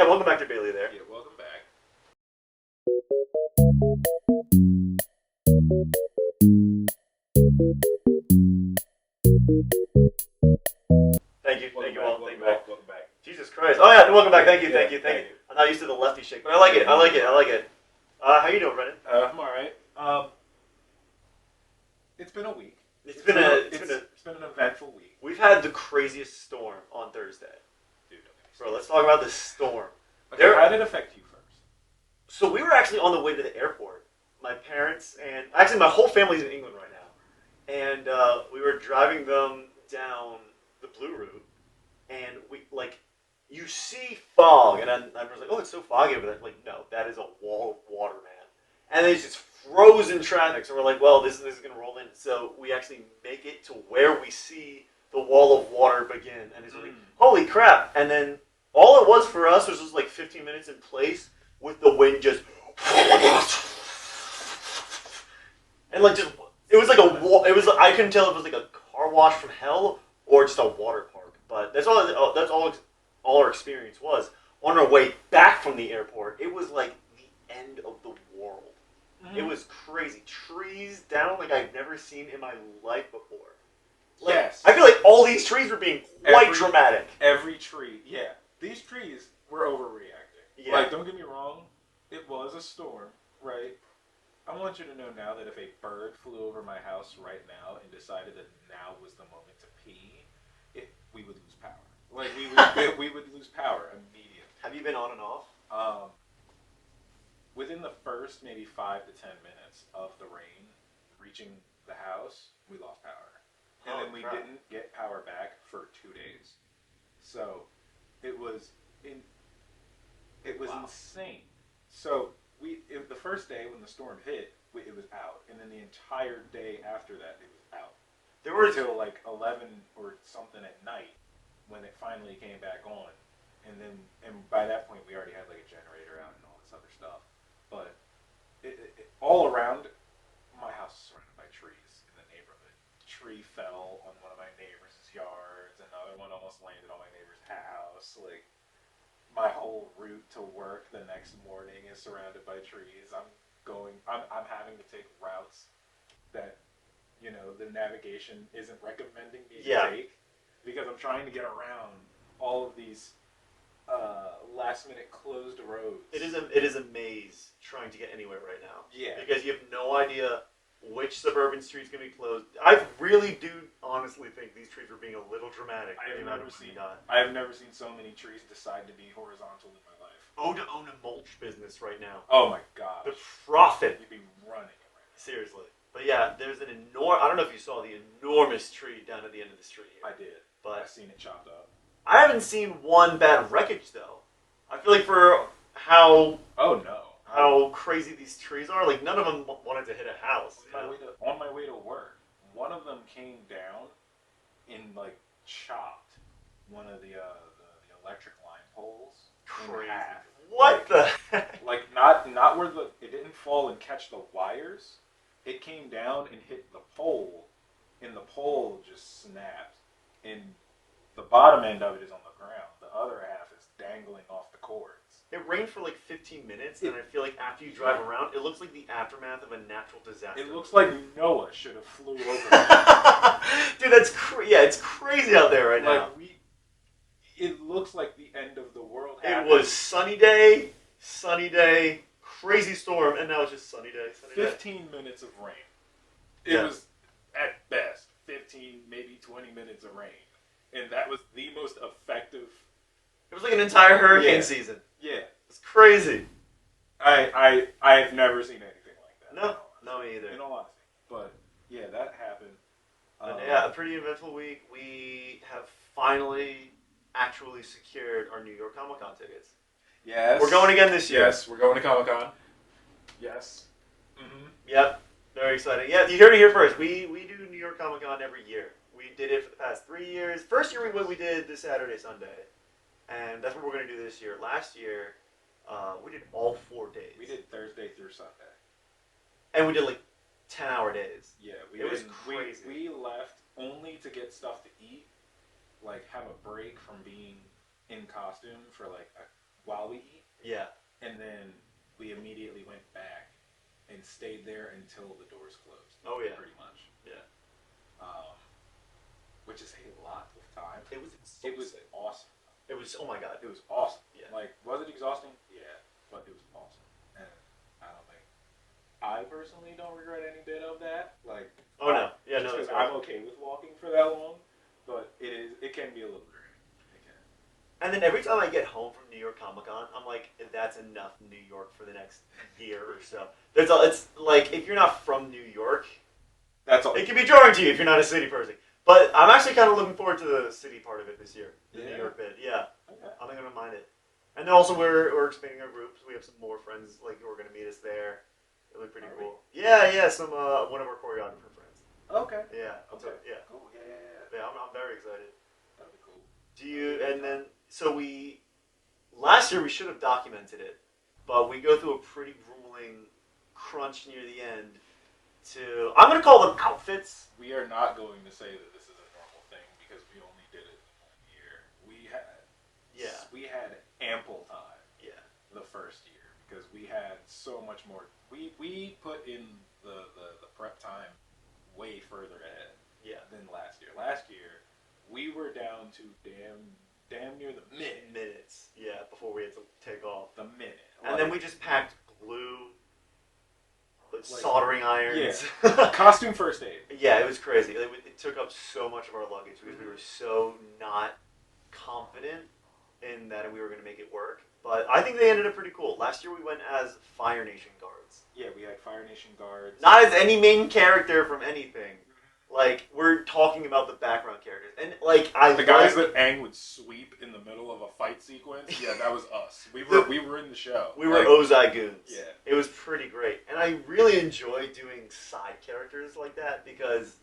welcome back to Bailey there. Yeah, welcome back. Thank you, Welcome back. Jesus Christ. Oh yeah, welcome back. Thank you. Thank you. I'm not used to the lefty shake, but I like it. How you doing, Brennan? I'm all right. It's been a week. It's been an eventful week. We've had the craziest storm on Thursday. Dude, Bro, let's talk about this storm. Okay, how did it affect you first? So we were actually on the way to the airport. My parents and actually my whole family's in England right now, and we were driving them down the Blue Route, and you see fog, and I was like, oh, it's so foggy over there. Like, no, that is a wall of water, man. And it's just frozen traffic. So we're like, well, this is going to roll in. So we actually make it to where we see the wall of water begin, and it's like, holy crap! And then all it was for us was just like 15 minutes in place with the wind just, and like just it was like I couldn't tell if it was like a car wash from hell or just a water park. But that's all our experience was. On our way back from the airport, it was like the end of the world. It was crazy. Trees down like I've never seen in my life before. Like, yes. I feel like all these trees were being quite dramatic. Every tree, yeah. These trees were overreacting. Yeah. Like, don't get me wrong, it was a storm, right? I want you to know now that if a bird flew over my house right now and decided that now was the moment to pee, we would lose power. Like, we would lose power immediately. Have you been on and off? Within the first maybe 5 to 10 minutes of the rain reaching the house, we lost power. And then we didn't get power back for 2 days. So it was insane. So the first day when the storm hit, it was out, and then the entire day after that, it was out. There were until like 11 or something at night when it finally came back on, and by that point we already had like a generator out and all this other stuff. But all around, my house is surrounded by trees in the neighborhood. Tree fell on one of my neighbors' yards. Another one almost landed on my neighbor's house. Like, my whole route to work the next morning is surrounded by trees. I'm having to take routes that, the navigation isn't recommending me to take because I'm trying to get around all of these last minute closed roads. It is a maze trying to get anywhere right now. Yeah. Because you have no idea which suburban street's going to be closed. I really do honestly think these trees were being a little dramatic. I have never seen so many trees decide to be horizontal in my life. Own a mulch business right now. Oh my god. The profit. You'd be running it right now. Seriously. But yeah, there's an enormous, I don't know if you saw the enormous tree down at the end of the street here. I did. But I've seen it chopped up. I haven't seen one bad wreckage though. I feel like for how crazy these trees are, like none of them wanted to hit a house. On my way to work, one of them came down and like chopped one of the electric line poles in half. What the heck? Like not where it didn't fall and catch the wires. It came down and hit the pole, and the pole just snapped, and the bottom end of it is on the ground. The other half is dangling off the cords. It rained for like 15 minutes, and I feel like after you drive around, it looks like the aftermath of a natural disaster. It looks like Noah should have flew over it. Dude, it's crazy out there right now. It looks like the end of the world. It was sunny day, crazy storm, and now it's just sunny day. 15 minutes of rain. It was, at best, 15, maybe 20 minutes of rain. And that was the most effective. It was like an entire hurricane season. Yeah. It's crazy. I've never seen anything like that. No, me either. In all honesty. But, yeah, that happened. A pretty eventful week. We have finally actually secured our New York Comic Con tickets. Yes. We're going again this year. Yes, we're going to Comic Con. Yes. Mm-hmm. Yep. Very exciting. Yeah, you heard it here first. We do New York Comic Con every year. We did it for the past 3 years. First year we did this Saturday, Sunday. And that's what we're going to do this year. Last year, we did all 4 days. We did Thursday through Sunday. And we did like 10-hour days. Yeah, it was crazy. We left only to get stuff to eat, like have a break from being in costume for like while we Yeah. And then we immediately went back and stayed there until the doors closed. Oh yeah. Pretty much. Yeah. Um, which is a lot of time. It was It exhausting. was awesome. It was, oh my god. It was awesome. Yeah. Like, was it exhausting? Yeah, but it was awesome. And I don't think I personally don't regret any bit of that. Like, Oh no. Yeah, just no. because I'm okay with walking for that long, but it can be a little draining. It can. And then every time I get home from New York Comic Con, I'm like, that's enough New York for the next year or so. It's like if you're not from New York, That's all. it can be jarring to you if you're not a city person. But I'm actually kind of looking forward to the city part of it this year, the New York bit. Yeah, Okay. I'm not gonna mind it. And then also we're expanding our groups. We have some more friends like who are gonna meet us there. It'll be pretty Are cool. Yeah, yeah. Some one of our choreographer friends. Okay. Yeah. Okay. Yeah. Cool. Yeah. Yeah. I'm very excited. That'd be cool. Do you? And then so we last year we should have documented it, but we go through a pretty grueling crunch near the end. I'm gonna call them outfits. We are not going to say that this is a normal thing because we only did it in 1 year. We had ample time. Yeah. The first year because we had so much more. We put in the prep time way further ahead. Yeah. Than last year. Last year we were down to damn near the Minutes. Yeah, before we had to take off. The minute. And then we just packed glue, soldering irons. Yeah. Costume first aid. Yeah, it was crazy. It took up so much of our luggage because we were so not confident in that we were going to make it work. But I think they ended up pretty cool. Last year we went as Fire Nation guards. Yeah, we had Fire Nation guards. Not as any main character from anything. Like, we're talking about the background characters. And, like, the guys that Aang would sweep in the middle of a fight sequence, yeah, that was us. We were in the show. We were Ozai goons. Yeah. It was pretty great. And I really enjoy doing side characters like that because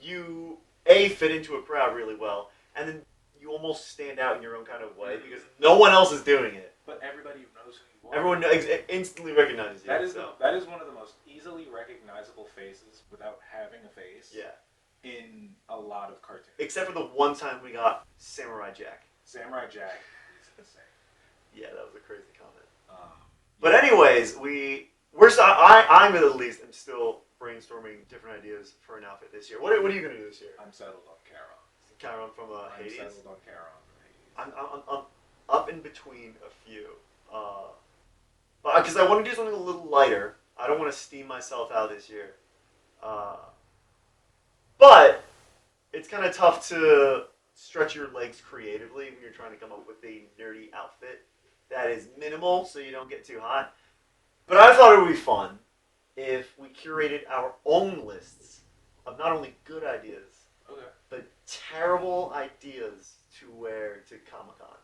you, A, fit into a crowd really well, and then you almost stand out in your own kind of way because no one else is doing it. But everybody knows who you are. Everyone instantly recognizes you. That is one of the most easily recognizable faces without having a face. Yeah. In a lot of cartoons. Except for the one time we got Samurai Jack. Samurai Jack is insane. Yeah, that was a crazy comment. Yeah. But anyways, I'm at least am still brainstorming different ideas for an outfit this year. What are you gonna do this year? I'm settled on Charon. Charon from Hades. I'm settled on Charon from Hades. I'm up in between a few, but because I want to do something a little lighter. I don't want to steam myself out this year. But it's kind of tough to stretch your legs creatively when you're trying to come up with a nerdy outfit that is minimal so you don't get too hot. But I thought it would be fun if we curated our own lists of not only good ideas, but terrible ideas to wear to Comic-Con.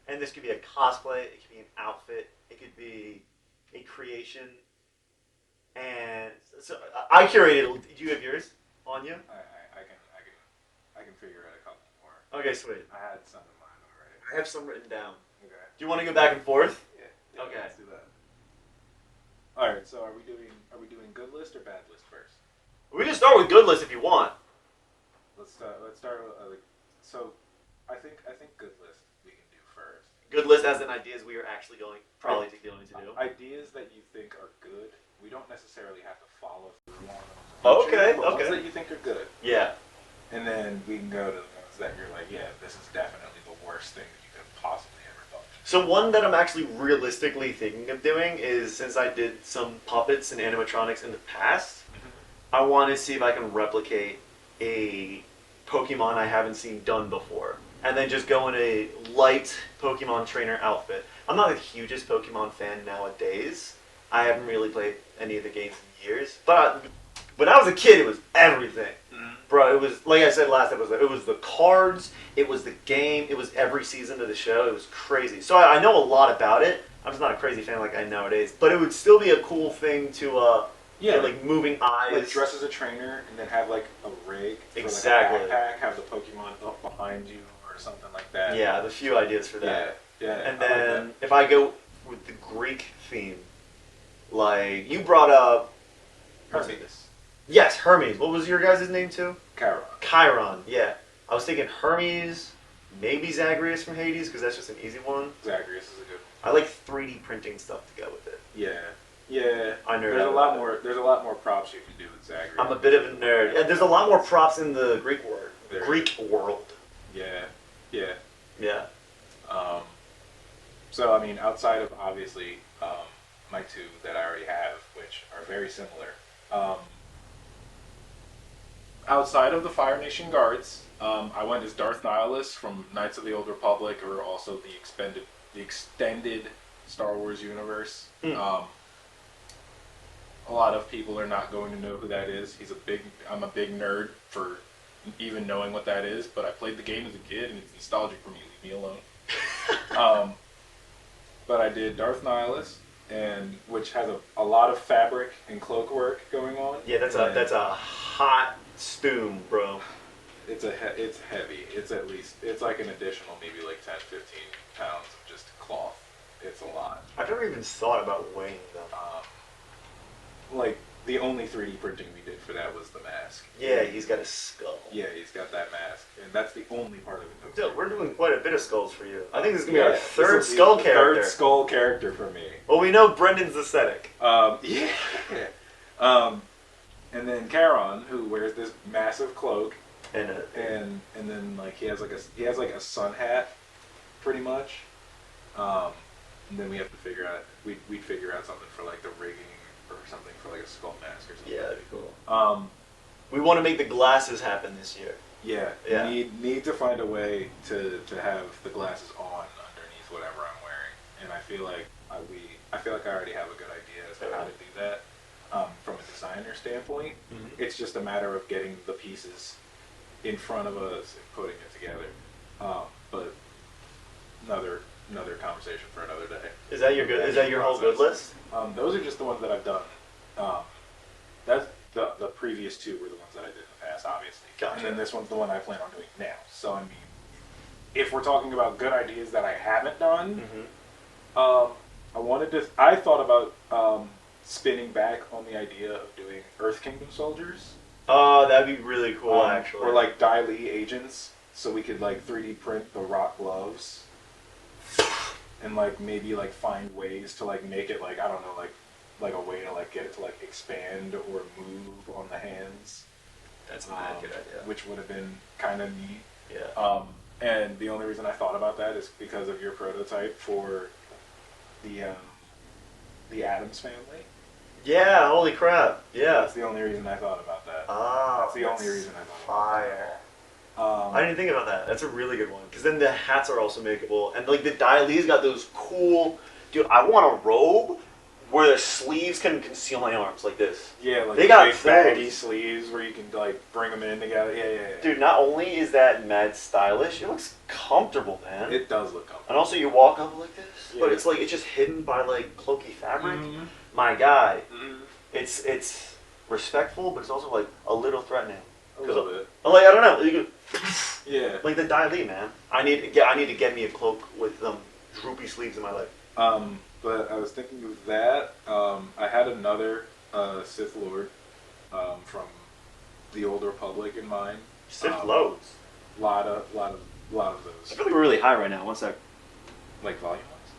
And this could be a cosplay, it could be an outfit, it could be a creation. And so I curated. Do you have yours on you? I can figure out a couple more. Okay, sweet. I had some in mind already. I have some written down. Okay. Do you want to go back and forth? Yeah. Okay. Let's do that. All right. So are we doing good list or bad list first? We can start with good list if you want. Let's start with so I think good list we can do first. Good list as in ideas we are actually probably going to do. Ideas that you think are good. We don't necessarily have to follow through on them. Okay. Ones that you think are good. Yeah. And then we can go to the ones that you're like, yeah, this is definitely the worst thing that you could possibly ever thought. So one that I'm actually realistically thinking of doing is, since I did some puppets and animatronics in the past, I want to see if I can replicate a Pokemon I haven't seen done before. And then just go in a light Pokemon trainer outfit. I'm not the hugest Pokemon fan nowadays. I haven't really played any of the games in years. But when I was a kid, it was everything. Bro, it was, like I said last episode, it was the cards, it was the game, it was every season of the show. It was crazy. So I know a lot about it. I'm just not a crazy fan like I am nowadays. But it would still be a cool thing to, get, like, moving eyes. Like dress as a trainer and then have, like, a rig. Exactly. For, like, a backpack, have the Pokemon up behind you or something like that. Yeah, the few ideas for that. Yeah. And then if I go with the Greek theme, like, you brought up Hermes. Yes, Hermes. What was your guys' name too? Chiron. Chiron, yeah. I was thinking Hermes, maybe Zagreus from Hades, because that's just an easy one. Zagreus is a good one. I like 3D printing stuff to go with it. Yeah. Yeah. I nerd There's a out lot about more. There's a lot more props you can do with Zagreus. I'm a bit of a nerd. Yeah, there's a lot more props in the Greek world. Greek world. Yeah. Yeah. Yeah. So I mean, outside of obviously my two that I already have, which are very similar. Outside of the Fire Nation Guards, I went as Darth Nihilus from Knights of the Old Republic, or also the extended Star Wars universe. A lot of people are not going to know who that is. I'm a big nerd for even knowing what that is, but I played the game as a kid, and it's nostalgic for me. Leave me alone. But I did Darth Nihilus, and which has a lot of fabric and cloak work going on. Yeah, that's a hot stew, bro. It's heavy. It's like an additional maybe like 10, 15 pounds of just cloth. It's a lot. I've never even thought about weighing them. Like the only 3D printing we did for that was the mask. Yeah, he's got a skull. Yeah, he's got that mask, and that's the only part of it. Dude, we're doing quite a bit of skulls for you. I think this is gonna be our third skull character. Third skull character for me. Well, we know Brendan's aesthetic. Yeah. And then Charon, who wears this massive cloak, and then like he has like a sun hat, pretty much. And then we have to figure out we'd figure out something for like the rigging or something for like a skull mask or something. Yeah, that'd be cool. We want to make the glasses happen this year. Yeah. Need to find a way to have the glasses on underneath whatever I'm wearing, and I feel like I already have a good idea as to how to do that. From a designer standpoint, it's just a matter of getting the pieces in front of us and putting it together. But another conversation for another day. Is that your whole good list? Those are just the ones that I've done. That's the previous two were the ones that I did in the past, obviously. Gotcha. And then this one's the one I plan on doing now. So I mean, if we're talking about good ideas that I haven't done, I thought about spinning back on the idea of doing Earth Kingdom soldiers. Oh, that'd be really cool, actually. Or like Dai Li agents, so we could like 3D print the rock gloves, and like maybe like find ways to like make it like, I don't know, like a way to like get it to like expand or move on the hands. That's a mad good idea. Which would have been kind of neat. Yeah. And the only reason I thought about that is because of your prototype for the Addams Family. Yeah, holy crap. Yeah. That's the only reason I thought about that. Oh, that's the only reason I thought fire. About that. I didn't think about that. That's a really good one. Because then the hats are also makeable. And like the Dai Li's got those cool... Dude, I want a robe where the sleeves can conceal my arms like this. Yeah, like they got big baggy sleeves where you can like bring them in together. Yeah. Dude, not only is that mad stylish, it looks comfortable, man. It does look comfortable. And also you walk up like this, but it's like it's just hidden by like cloaky fabric. My guy, it's respectful, but it's also like a little threatening. A little bit. Like I don't know. You can, like the Dai Li, man. I need to get me a cloak with droopy sleeves in my leg. But I was thinking of that. I had another Sith Lord from the Old Republic in mind. Sith loads. Lot of those. I feel like we're really high right now. One sec. Like volume wise.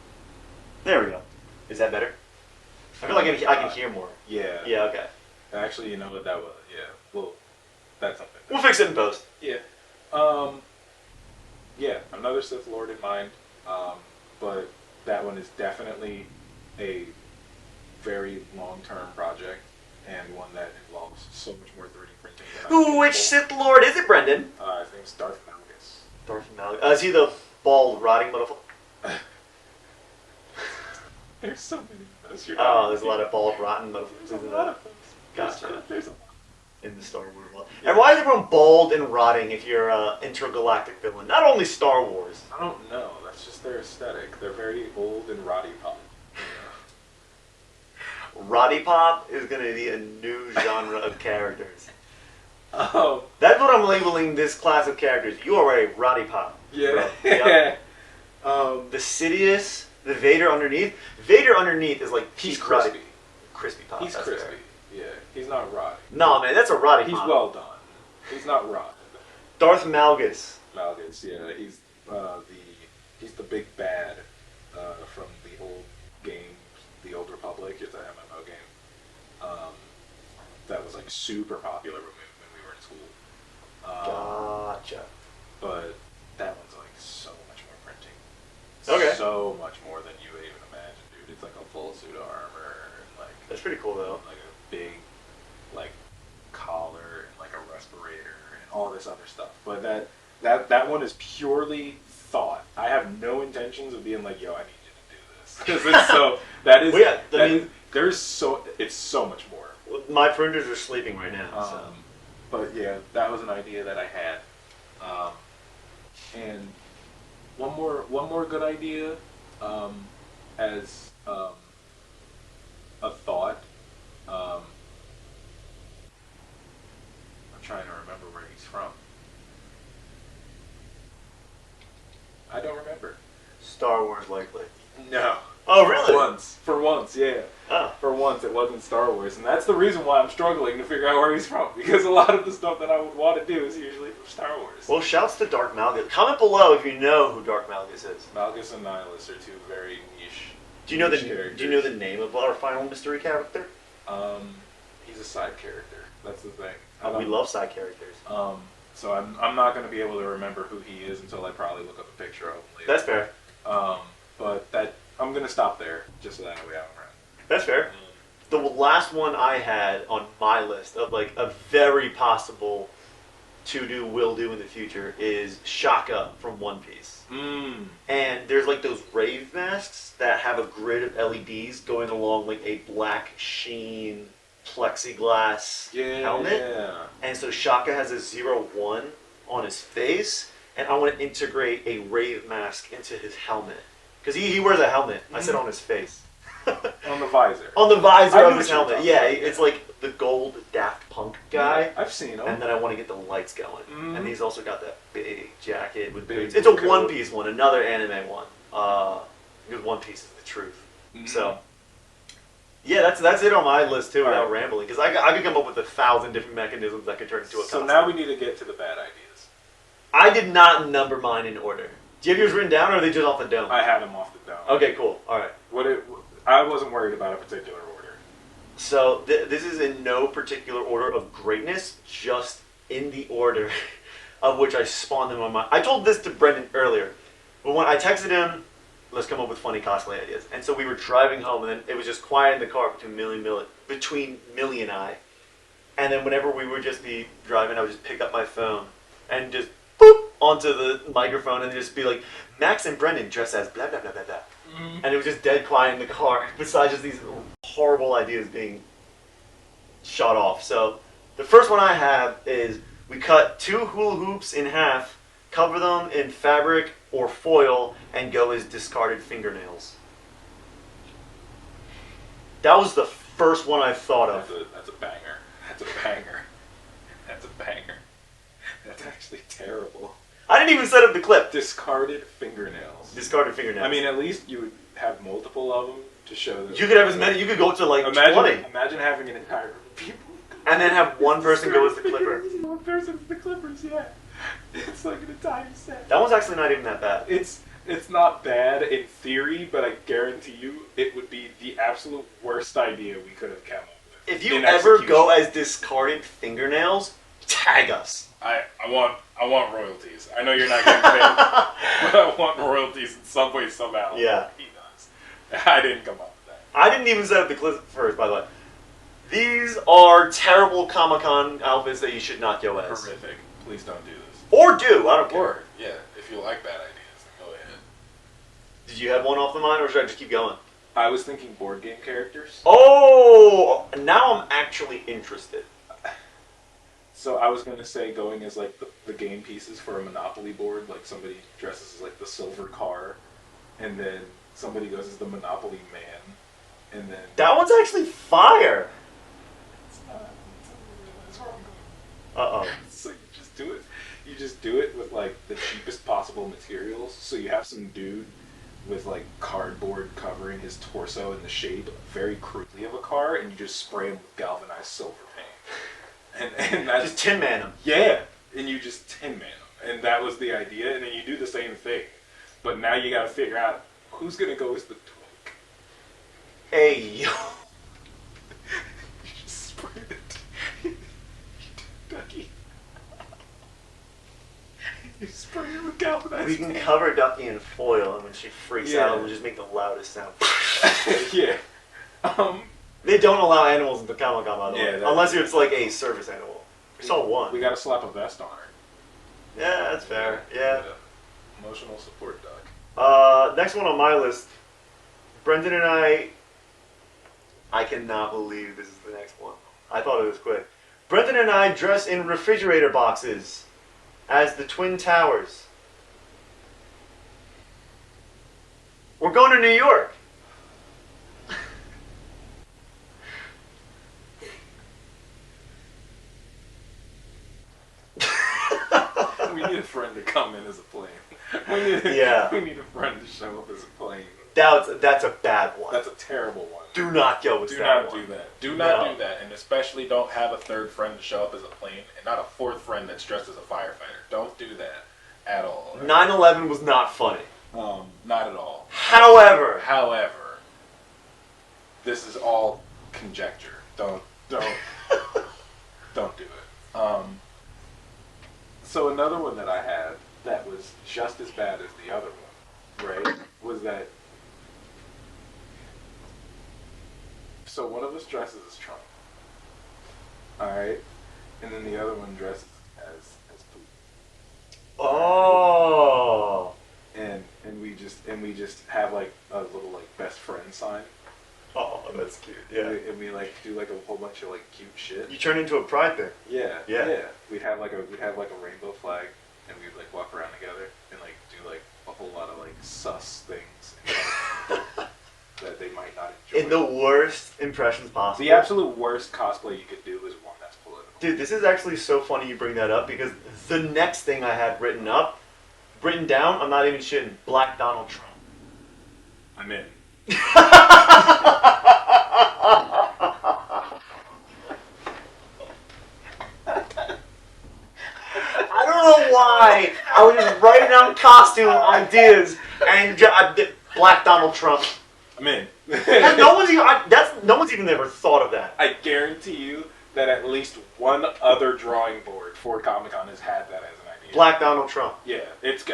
There we go. Is that better? I feel like I can hear more. Yeah. Yeah. Okay. Actually, you know what that was? Yeah. Well, that's something. We'll fix it in post. Yeah. Yeah. Another Sith Lord in mind. But that one is definitely a very long-term project and one that involves so much more 3D printing than Which Sith Lord is it, Brendan? I think it's Darth Malgus. Darth Malgus. Is he the bald, rotting motherfucker? There's so many of those. There's a lot of bald, rotten motherfuckers. There's a lot of those. Gotcha. There's a lot. In the Star Wars world. Yeah. And why is everyone bald and rotting if you're an intergalactic villain? Not only Star Wars. I don't know. That's just their aesthetic. They're very old and rotty pop. Rotty pop is going to be a new genre of characters. Oh. That's what I'm labeling this class of characters. You are a Rotty pop. Yeah. Yep. The Sidious, the Vader underneath. Vader underneath is like he's crispy. Crispy pop. He's crispy. Fair. Yeah. He's not rotty. No, man, that's a Rotty He's pop. well done. He's not rotty. Darth Malgus. Malgus, yeah. He's the big bad from the old game, the Old Republic. It's an MMO game that was like super popular when we were in school. Gotcha. But that one's like so much more printing. Okay. So much more than you would even imagine, dude. It's like a full suit of armor and like that's pretty cool though. like a big like collar and like a respirator and all this other stuff. But that one is purely thought. I have no intentions of being like, yo, I need you to do this because it's so that is. Well, yeah, I mean, it's so much more. My printers are sleeping right now. So. But yeah, that was an idea that I had. And one more good idea as a thought. I'm trying to remember where he's from. I don't remember. Star Wars, likely. No. Oh, really? For once, yeah. Oh. For once, it wasn't Star Wars, and that's the reason why I'm struggling to figure out where he's from, because a lot of the stuff that I would want to do is usually from Star Wars. Well, shouts to Dark Malgus. Comment below if you know who Dark Malgus is. Malgus and Nihilus are two very niche. Do you know characters. Do you know the name of our final mystery character? He's a side character. That's the thing. We love side characters. So I'm not going to be able to remember who he is until I probably look up a picture of him later. That's fair. But I'm going to stop there, just so that way I'm around. That's fair. The last one I had on my list of like a very possible to do, will do in the future is Shaka from One Piece. And there's like those rave masks that have a grid of LEDs going along like a black sheen plexiglass helmet. And so Shaka has a 01 on his face, and I want to integrate a rave mask into his helmet. Because he wears a helmet. I said on his face. On the visor. On the visor of his helmet. Yeah, it's like the gold Daft Punk guy. Yeah, I've seen him. And then I want to get the lights going. And he's also got that big jacket with big boots. It's a coat. One Piece one, another anime one. Because One Piece is the truth. So, yeah, that's it on my list too, without rambling. Because I could come up with 1,000 different mechanisms that could turn into a costume. So now we need to get to the bad ideas. I did not number mine in order. Do you have yours written down, or are they just off the dome? I had them off the dome. Okay, cool. All right. I wasn't worried about a particular order. So this is in no particular order of greatness, just in the order of which I spawned in my mind. I told this to Brendan earlier, but when I texted him, let's come up with funny cosplay ideas. And so we were driving home, and then it was just quiet in the car between Millie and I. And then whenever we would just be driving, I would just pick up my phone and just boop onto the microphone and just be like, Max and Brendan dress as blah, blah, blah, blah, blah. And it was just dead quiet in the car, besides just these horrible ideas being shot off. So the first one I have is we cut 2 hula hoops in half, cover them in fabric or foil, and go as discarded fingernails. That was the first one I thought of. That's a banger. That's a banger. That's a banger. That's actually terrible. I didn't even set up the clip. Discarded fingernails. Discarded fingernails. I mean, at least you would have multiple of them to show that. You could have as many. You could go to like 20. Imagine having an entire group of people. And then have one person go as the clipper. One person as the clippers, yeah. It's like an entire set. That one's actually not even that bad. It's not bad in theory, but I guarantee you it would be the absolute worst idea we could have come up with. If you ever go as discarded fingernails, tag us. I want royalties. I know you're not getting paid, but I want royalties in some way, somehow. Yeah. He does. I didn't come up with that. I didn't even set up the clip first, by the way. These are terrible Comic-Con outfits that you should not go as. Horrific. Please don't do this. Or do, I don't care. Or, yeah, if you like bad ideas, then go ahead. Did you have one off the mind, or should I just keep going? I was thinking board game characters. Oh! Now I'm actually interested. So I was going to say going as like the game pieces for a Monopoly board, like somebody dresses as like the silver car, and then somebody goes as the Monopoly man, and then... That one's actually fire! That's where I'm going. Uh-oh. So you just do it with like the cheapest possible materials, so you have some dude with like cardboard covering his torso in the shape very crudely of a car, and you just spray him with galvanized silver paint. And that's just Tin Man him. Yeah, and you just Tin Man him, and that was the idea, and then you do the same thing. But now you gotta figure out who's gonna go as the twink. Hey, yo. You just sprayed it. Ducky. You spray it with galvanized We can tape. cover Ducky in foil, and when she freaks out, we'll just make the loudest sound. Yeah. They don't allow animals into Comic-Con, by the way. Yeah, Unless it's like a service animal. We saw one. We gotta slap a vest on her. Yeah, that's fair. Yeah. Emotional support dog. Next one on my list. Brendan and I cannot believe this is the next one. I thought it was quick. Brendan and I dress in refrigerator boxes as the Twin Towers. We're going to New York. We need a friend to come in as a plane. We need a friend to show up as a plane. That's a bad one. That's a terrible one. Do not go with Do that not one. do that. Do not do that. And especially don't have a third friend to show up as a plane and not a fourth friend that's dressed as a firefighter. Don't do that at all. 9/11 was not funny. Not at all. However, this is all conjecture. Don't don't do it. So another one that I had that was just as bad as the other one, right? Was that so one of us dresses as Trump. Alright? And then the other one dresses as Putin. oh, And we just have like a little like best friend sign. oh, that's cute. Yeah, And we like do like a whole bunch of like cute shit. you turn into a pride bear. Yeah. Yeah. We'd have like a rainbow flag, and we'd like walk around together and like do like a whole lot of like sus things that they might not enjoy. In the worst impressions possible. The absolute worst cosplay you could do is one that's political. Dude, this is actually so funny you bring that up because the next thing I had written down, I'm not even shitting, Black Donald Trump. I'm in. I don't know why I was just writing down costume ideas and Black Donald Trump. I'm in. No one's even ever thought of that. I guarantee you that at least one other drawing board for Comic-Con has had that as an idea. Black Donald Trump. Yeah, it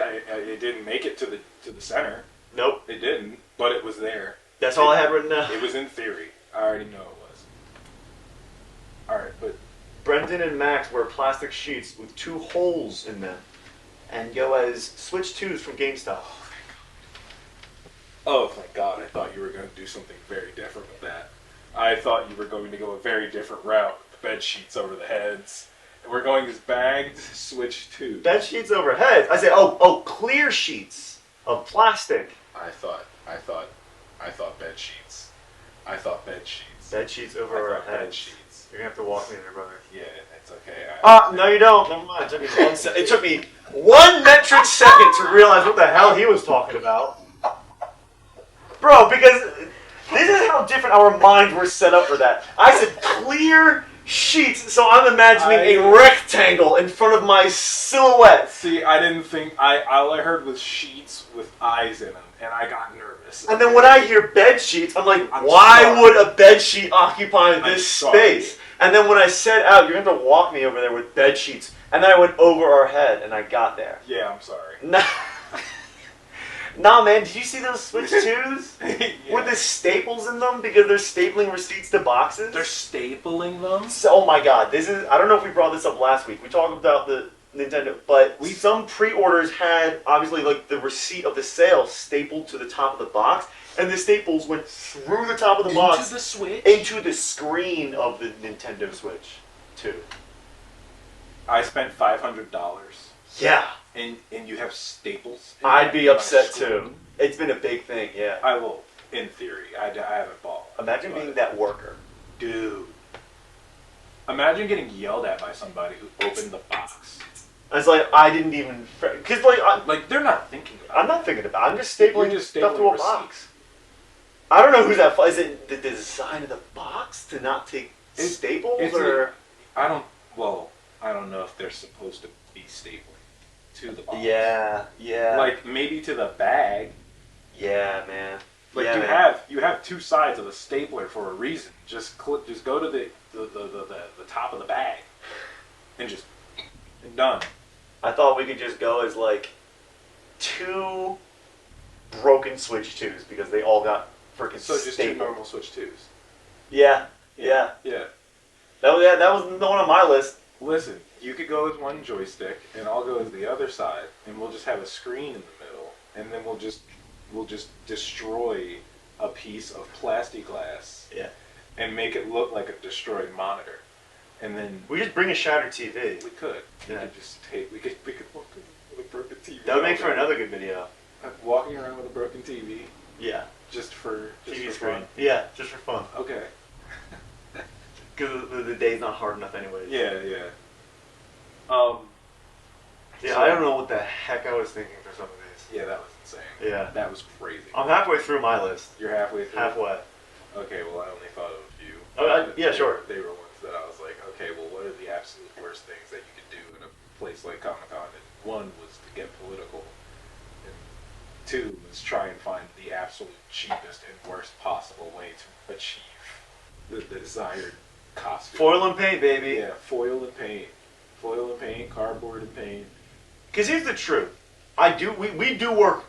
didn't make it to the center. Nope. It didn't, but it was there. That's all I had written down. It was in theory. I already know it was. Alright, but Brendan and Max wear plastic sheets with 2 holes in them and go as Switch 2s from GameStop. oh thank God, I thought you were going to do something very different with that. I thought you were going to go a very different route with the bed sheets over the heads. And we're going as bagged Switch 2. Bed sheets over heads. I say, clear sheets of plastic. I thought bed sheets. I thought bed sheets. Bed sheets over our bed heads. sheets. You're gonna have to walk me there, brother. Yeah, it's okay. No, you don't. Never mind. It took me 1 metric second to realize what the hell he was talking about. Bro, because this is how different our minds were set up for that. I said clear sheets, so I'm imagining a rectangle in front of my silhouette. See, I didn't think all I heard was sheets with eyes in them, and I got nervous. And then when I hear bed sheets, I'm like, I'm why sorry. would a bed sheet occupy I'm this sorry. space? And then when I said out, you're going to walk me over there with bed sheets, and then I went over our head, and I got there. Yeah, I'm sorry. Nah, man, did you see those Switch 2s? Yeah. With the staples in them because they're stapling receipts to boxes? They're stapling them? So, oh my god, I don't know if we brought this up last week. We talked about the Nintendo, but some pre-orders had, obviously, like, the receipt of the sale stapled to the top of the box, and the staples went through the top of the box. Into the Switch? Into the screen of the Nintendo Switch 2. I spent $500. Yeah. And you have staples? I'd be upset too. It's been a big thing, yeah. I will, in theory. I haven't bought. Imagine being that worker. Dude. Imagine getting yelled at by somebody who opened the box. It's like, I didn't even... Because, like, they're not thinking about it. I'm not thinking about it. I'm just stapling stuff to a receipts. box. I don't know who's at fault. Is it the design of the box to not take staples, or... I don't know if they're supposed to be stapling. to the box. Yeah, yeah. Like maybe to the bag. Yeah, man. Like yeah, you have two sides of a stapler for a reason. Just go to the top of the bag, and just done. I thought we could just go as like 2 broken Switch 2s because they all got freaking So just stapled. 2 normal Switch 2s. Yeah, yeah. That was the one on my list. Listen, you could go as one joystick, and I'll go as the other side, and we'll just have a screen in the middle, and then we'll just destroy a piece of plexiglass. Yeah. And make it look like a destroyed monitor, and then we just bring a shattered TV. We could. Yeah. We could just take. We could walk around with a broken TV. That would make for another good video. Walking around with a broken TV. Yeah. Just for TV for screen. fun. Yeah, just for fun. Okay. Because the day's not hard enough anyways. Yeah. Yeah, I don't know what the heck I was thinking for some of these. Yeah, that was insane. Yeah. That was crazy. I'm halfway through my list. You're halfway through. Halfway. Okay, well, I only thought of a few. Yeah, sure. They were ones that I was like, okay, well, what are the absolute worst things that you could do in a place like Comic-Con? And one was to get political, and 2 was try and find the absolute cheapest and worst possible way to achieve the desired costume. Foil and paint, baby. Yeah, foil and paint. Foil and paint, cardboard and paint. Because here's the truth. We do work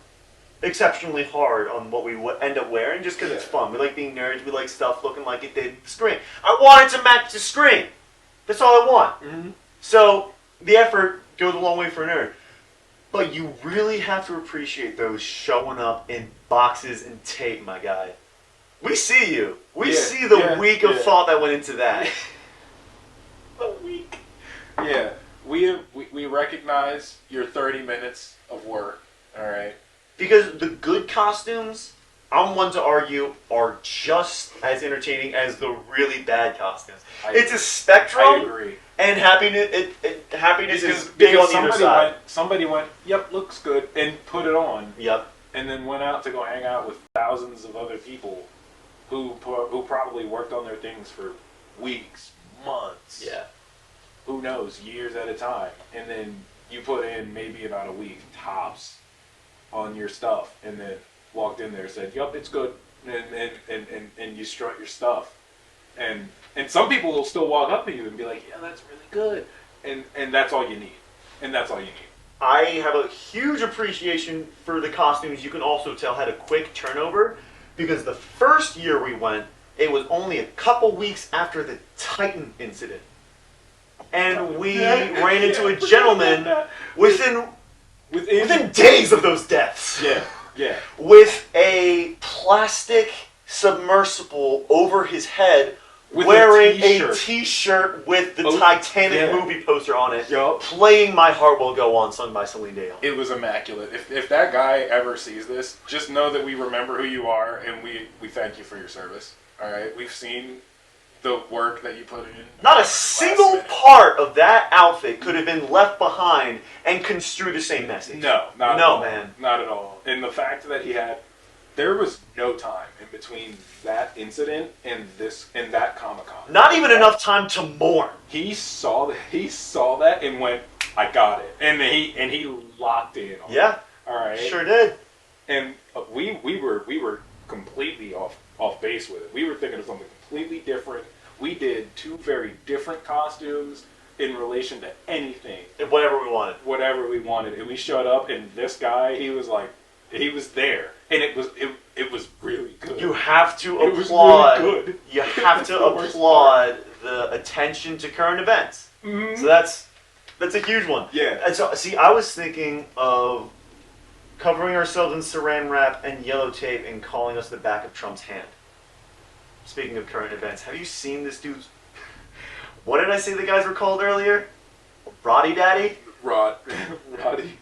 exceptionally hard on what we end up wearing just because it's fun. We like being nerds. We like stuff looking like it did the screen. I want it to match the screen. That's all I want. Mm-hmm. So the effort goes a long way for a nerd. But you really have to appreciate those showing up in boxes and tape, my guy. We see you. We see the week of thought that went into that. The week. Yeah. We recognize your 30 minutes of work. All right. Because the good costumes, I'm one to argue, are just as entertaining as the really bad costumes. It's a spectrum. I agree. And happiness is big on either side. Somebody went, yep, looks good, and put it on. Yep. And then went out to go hang out with thousands of other people who probably worked on their things for weeks, months. Yeah. Who knows, years at a time. And then you put in maybe about a week, tops, on your stuff, and then walked in there and said, yup, it's good, and you strut your stuff. And some people will still walk up to you and be like, yeah, that's really good. And that's all you need. And that's all you need. I have a huge appreciation for the costumes. You can also tell had a quick turnover because the first year we went, it was only a couple weeks after the Titan incident. And we ran into a gentleman within days of those deaths. Yeah. With a plastic submersible over his head, wearing a t-shirt with the Titanic movie poster on it, playing My Heart Will Go On, sung by Celine Dion. It was immaculate. If that guy ever sees this, just know that we remember who you are, and we thank you for your service. All right? We've seen the work that you put in. Not a single part of that outfit could have been left behind and construe the same message. No, not at all. Man. Not at all. And the fact that there was no time in between that incident and that Comic-Con. Not even enough time to mourn. He saw that and went, I got it. And he locked in on it. All right. Sure did. And we were completely off base with it. We were thinking of something completely different. We did 2 very different costumes in relation to anything. Whatever we wanted. And we showed up, and this guy, he was there. And it was really good. You have to applaud. It was really good. You have to applaud the attention to current events. Mm-hmm. So that's a huge one. Yeah. And so, see, I was thinking of covering ourselves in saran wrap and yellow tape and calling us the back of Trump's hand. Speaking of current events, have you seen this dude's... What did I say the guys were called earlier? Roddy Daddy? Roddy Daddy?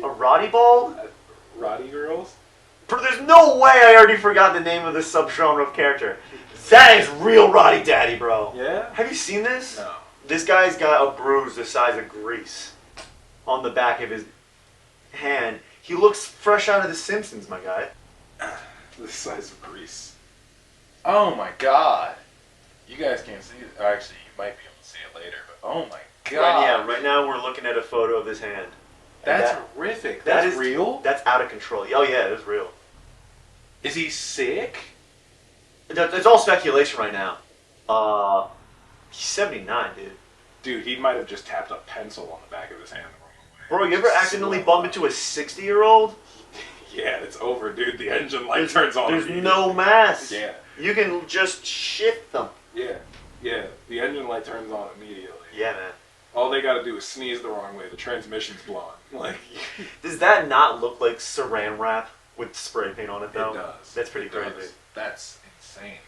A Roddy Ball? Roddy Girls? There's no way I already forgot the name of this subgenre of character. That is real Roddy Daddy, bro. Yeah? Have you seen this? No. This guy's got a bruise the size of grease on the back of his hand. He looks fresh out of The Simpsons, my guy. The size of grease. Oh my god. You guys can't see it. Actually, you might be able to see it later, but oh my god. Right now we're looking at a photo of this hand. That's horrific. That That's is real? That's out of control. Oh yeah, it is real. Is he sick? It's all speculation right now. He's 79, dude. Dude, he might have just tapped a pencil on the back of his hand the wrong way. Bro, you ever accidentally bump into a 60-year-old? Yeah, it's over, dude. The engine light turns on. There's no mass. Yeah. You can just shift them. Yeah. Yeah. The engine light turns on immediately. Yeah, man. All they gotta do is sneeze the wrong way. The transmission's blown. Like, does that not look like saran wrap with spray paint on it, though? It does. That's pretty crazy. Does. That's insane.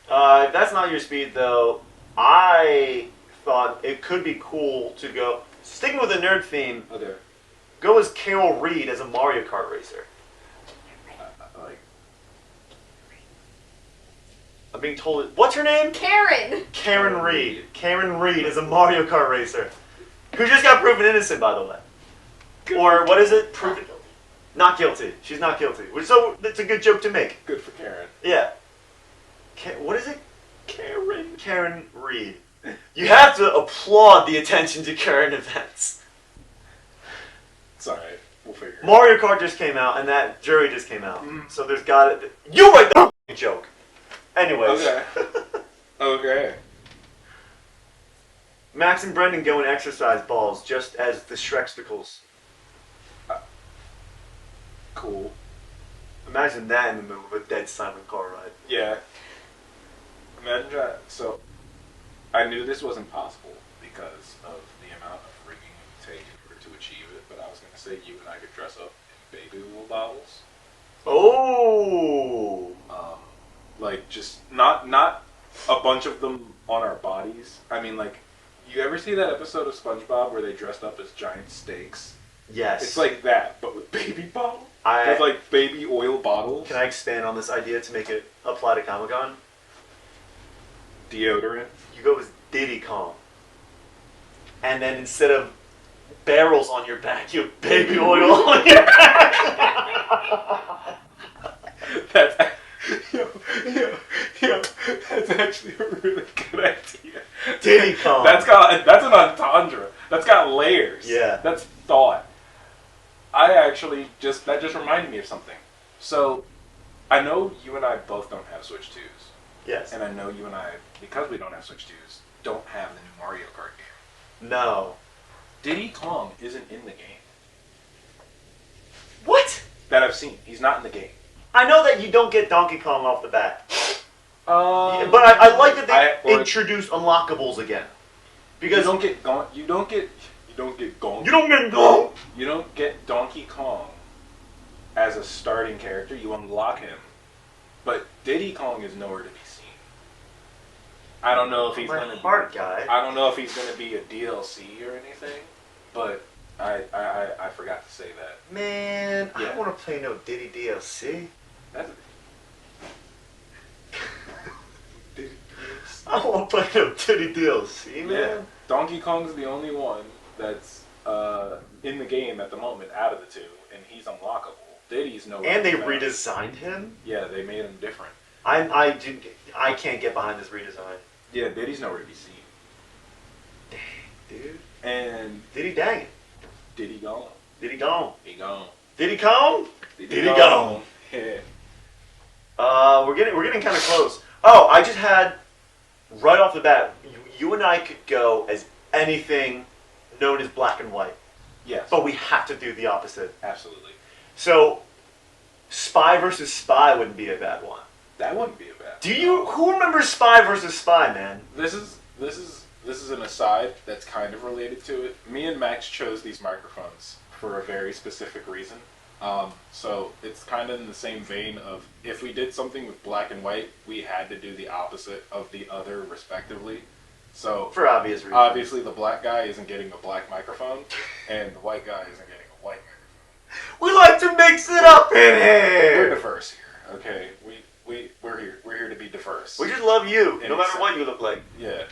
If that's not your speed, though, I thought it could be cool to go, sticking with the nerd theme, Okay. go as Carol Reed as a Mario Kart racer. Like, I'm being told, what's her name? Karen! Karen Reed. Karen Reed is a Mario Kart racer. Who just got proven innocent, by the way. Or, what is it? Proven... Not guilty. She's not guilty. So, it's a good joke to make. good for Karen. Yeah. What is it? Karen Reed. You have to applaud the attention to current events. It's alright. We'll figure it out. Mario Kart just came out, and that jury just came out. Mm. So there's got it. You write the joke. Anyways. Okay. Okay. Max and Brendan go in exercise balls, just as the Shrexticles. Cool. Imagine that in the middle of a dead silent car ride. Yeah. Imagine that. So, I knew this wasn't possible because of the amount of rigging it would take in order to achieve it, but I was going to say you and I could dress up in baby wool bottles. Oh! Like, just not a bunch of them on our bodies. I mean, like, you ever see that episode of SpongeBob where they dressed up as giant steaks? Yes. It's like that, but with baby bottles. I- With, like, baby oil bottles. Can I expand on this idea to make it apply to Comic-Con? Deodorant. You go as Diddy Kong. And then instead of barrels on your back, you have baby oil on your back. That's that's actually a really good idea. Diddy Kong. That's an entendre. That's got layers. Yeah. That's thought. That just reminded me of something. So, I know you and I both don't have Switch 2s. Yes. And I know you and I, because we don't have Switch 2s, don't have the new Mario Kart game. No. Diddy Kong isn't in the game. What? That I've seen. He's not in the game. I know that you don't get Donkey Kong off the bat. But Um, I like that they or- introduced unlockables again. You Because don't get Gong. You don't get Gong. you don't get Gong. You don't get Donkey Kong as a starting character. You unlock him, but Diddy Kong is nowhere to be seen. I don't know if he's My gonna heart be. guy. I don't know if he's gonna be a DLC or anything, but I forgot to say that. Man, I Yeah. don't want to play no Diddy DLC. That's I don't want to play no Diddy DLC, man. yeah. Donkey Kong's the only one that's in the game at the moment out of the two, and he's unlockable. Diddy's nowhere. And they to be found. redesigned him. Yeah, they made him different. I can't get behind this redesign. Yeah, Diddy's nowhere to be seen. Dang, dude. And Diddy dang it. Diddy gone. Diddy gone. He gone. Diddy Kong? Diddy gone. Yeah. We're getting kind of close. Oh, I just had right off the bat. You and I could go as anything known as black and white, Yes. but we have to do the opposite. Absolutely. So, Spy versus Spy wouldn't be a bad one. That wouldn't be a bad. Who remembers Spy versus Spy, man? This is an aside that's kind of related to it. Me and Max chose these microphones for a very specific reason. So it's kind of in the same vein of if we did something with black and white, we had to do the opposite of the other, respectively. So For obvious reasons. obviously the black guy isn't getting a black microphone, and the white guy isn't getting a white microphone. We like to mix it up in We're here. diverse here, okay? We're here. We're here to be diverse. We just love you, And no matter it's- what you look like. Yeah,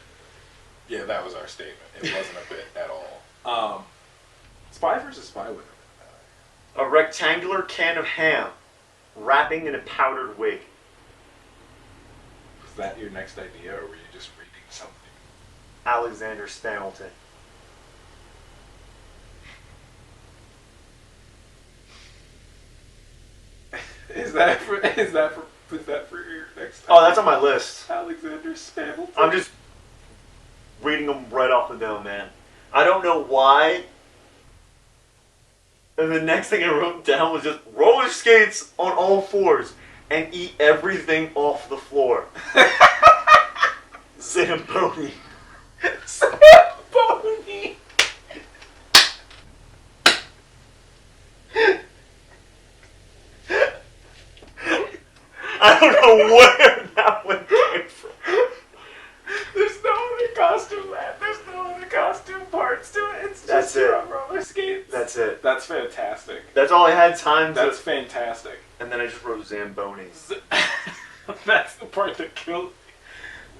that was our statement. It wasn't a bit at all. Spy versus Spy would have been better. A rectangular can of ham, wrapping in a powdered wig. Was that your next idea, or were you just reading something? Alexander Stamilton. Is that for your next time? Oh, that's on my list. Alexander Spammelton. I'm just reading them right off the dome, man. I don't know why. And the next thing I wrote down was just roller skates on all fours and eat everything off the floor. Zamboni. Zamboni. I don't know where that one came from. There's no other costume left. There's no other costume parts to it. It's That's just it. on roller skates. That's it. That's fantastic. That's all I had time to. That's fantastic. And then I just wrote Zamboni. That's the part that killed me.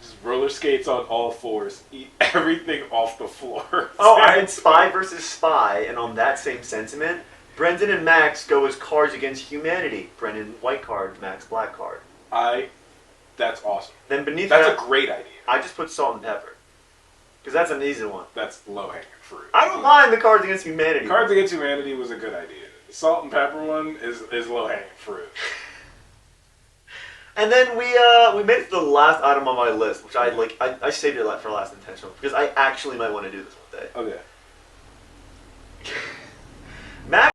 Just roller skates on all fours. Eat everything off the floor. Oh, I had Spy versus Spy, and on that same sentiment, Brendan and Max go as Cards Against Humanity. Brendan, white card, Max, black card. That's awesome. Then beneath That's that, a great idea. I just put Salt and Pepper. Because that's an easy one. That's low-hanging fruit. I don't mind the Cards Against Humanity. Cards Against Humanity was a good idea. The Salt and Pepper one is low-hanging fruit. And then we made it to the last item on my list, which I saved it for last intentional because I actually might want to do this one day. Okay. Max,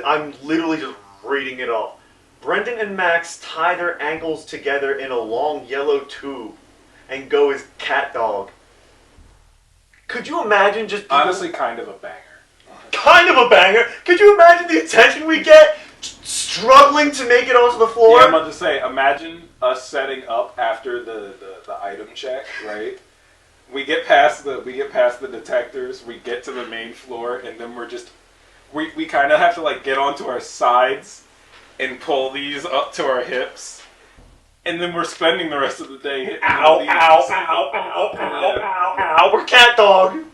I'm literally just reading it all. Brendan and Max tie their ankles together in a long yellow tube and go as cat dog. Could you imagine just people, Honestly, kind of a banger. kind of a banger? Could you imagine the attention we get struggling to make it onto the floor? Yeah, I'm about to say, imagine us setting up after the item check, right? We get past the detectors, we get to the main floor, and then we kind of have to like get onto our sides and pull these up to our hips, and then we're spending the rest of the day hitting Ow, these. ow, ow, ow, ow, ow, ow, we're cat dog.